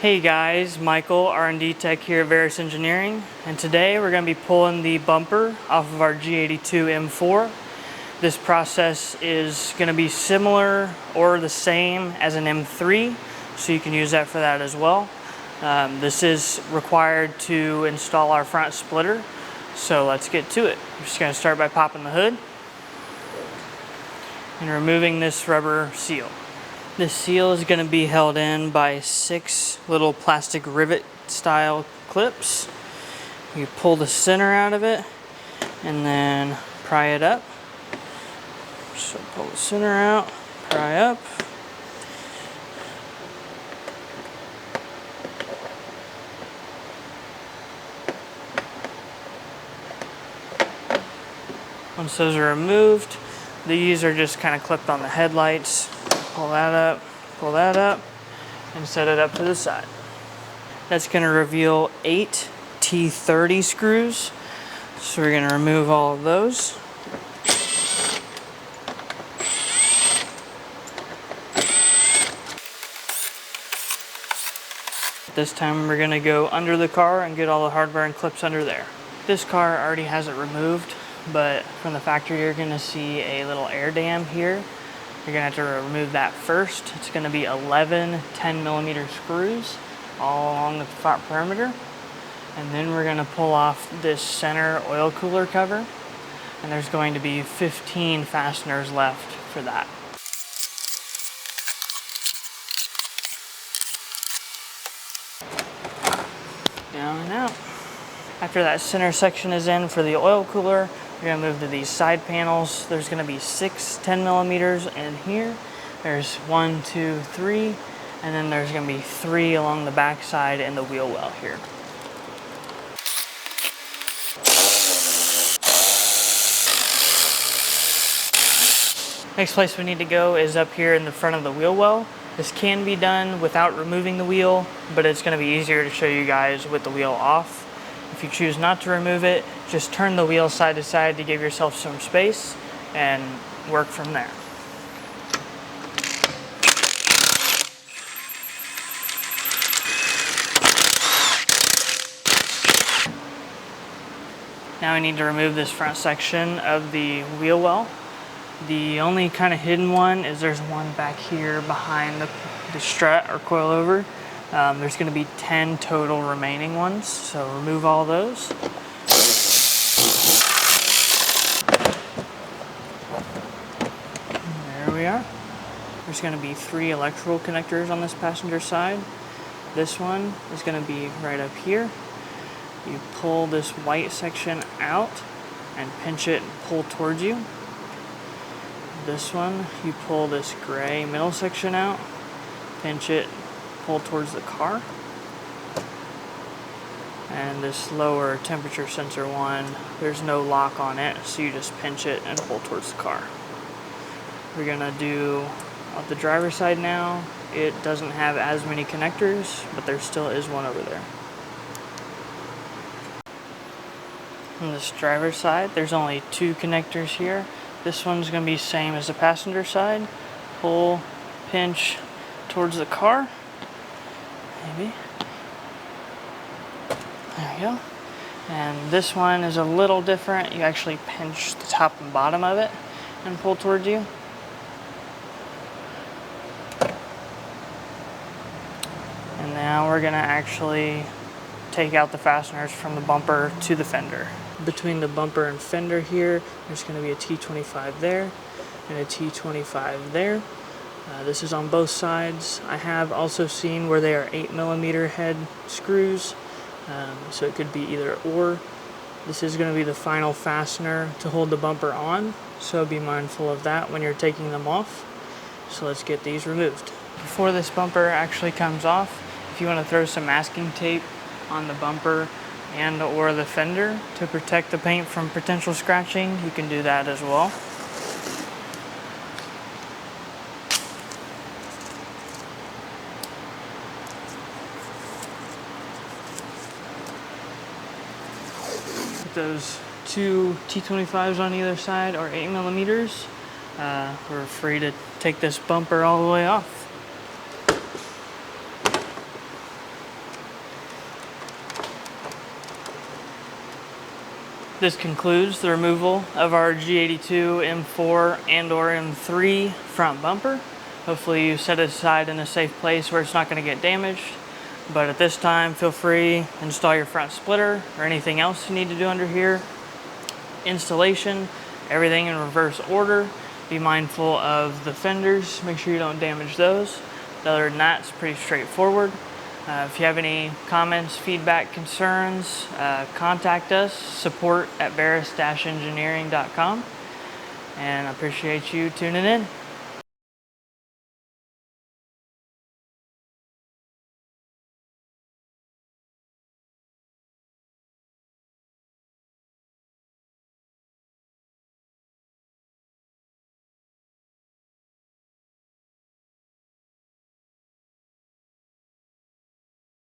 Hey guys, Michael, R&D Tech here at Verus Engineering, and today we're going to be pulling the bumper off of our G82 M4. This process is going to be similar or the same as an M3, so you can use that for that as well. This is required to install our front splitter, so let's get to it. We're just going to start by popping the hood and removing this rubber seal. This seal is going to be held in by 6 little plastic rivet style clips. You pull the center out of it and then pry it up. So pull the center out, pry up. Once those are removed, these are just kind of clipped on the headlights. Pull that up, and set it up to the side. That's going to reveal 8 T30 screws. So we're going to remove all of those. This time we're going to go under the car and get all the hardware and clips under there. This car already has it removed, but from the factory you're going to see a little air dam here. You're going to have to remove that first. It's going to be 11 10mm screws all along the front perimeter. And then we're going to pull off this center oil cooler cover. And there's going to be 15 fasteners left for that. Down and out. After that center section is in for the oil cooler, we're going to move to these side panels. There's going to be 6 10mm in here. There's 1, 2, 3, and then there's going to be 3 along the back side and the wheel well here. Next place we need to go is up here in the front of the wheel well. This can be done without removing the wheel, but it's going to be easier to show you guys with the wheel off. If you choose not to remove it, just turn the wheel side to side to give yourself some space and work from there. Now we need to remove this front section of the wheel well. The only kind of hidden one is there's one back here behind the strut or coilover. There's going to be 10 total remaining ones, so remove all those. There we are. There's going to be 3 electrical connectors on this passenger side. This one is going to be right up here. You pull this white section out and pinch it and pull towards you. This one, you pull this gray middle section out, pinch it, pull towards the car. And this lower temperature sensor one, there's no lock on it, so you just pinch it and pull towards the car. We're gonna do on the driver's side now. It doesn't have as many connectors, but there still is one over there. On this driver's side, there's only 2 connectors here. This one's gonna be same as the passenger side. Pull, pinch towards the car. Maybe. There we go. And this one is a little different. You actually pinch the top and bottom of it and pull towards you. And now we're gonna actually take out the fasteners from the bumper to the fender. Between the bumper and fender here, there's gonna be a T25 there and a T25 there. This is on both sides. I have also seen where they are 8mm head screws, so it could be either or. This is going to be the final fastener to hold the bumper on, so be mindful of that when you're taking them off. So let's get these removed. Before this bumper actually comes off, if you want to throw some masking tape on the bumper and or the fender to protect the paint from potential scratching, you can do that as well. Those 2 T25s on either side are 8mm. We're free to take this bumper all the way off. This concludes the removal of our G82 M4 and or M3 front bumper. Hopefully you set it aside in a safe place where it's not going to get damaged. But at this time, feel free to install your front splitter or anything else you need to do under here. Installation, everything in reverse order. Be mindful of the fenders, make sure you don't damage those. Other than that, it's pretty straightforward. If you have any comments, feedback, concerns, contact us, support@verus-engineering.com. And I appreciate you tuning in.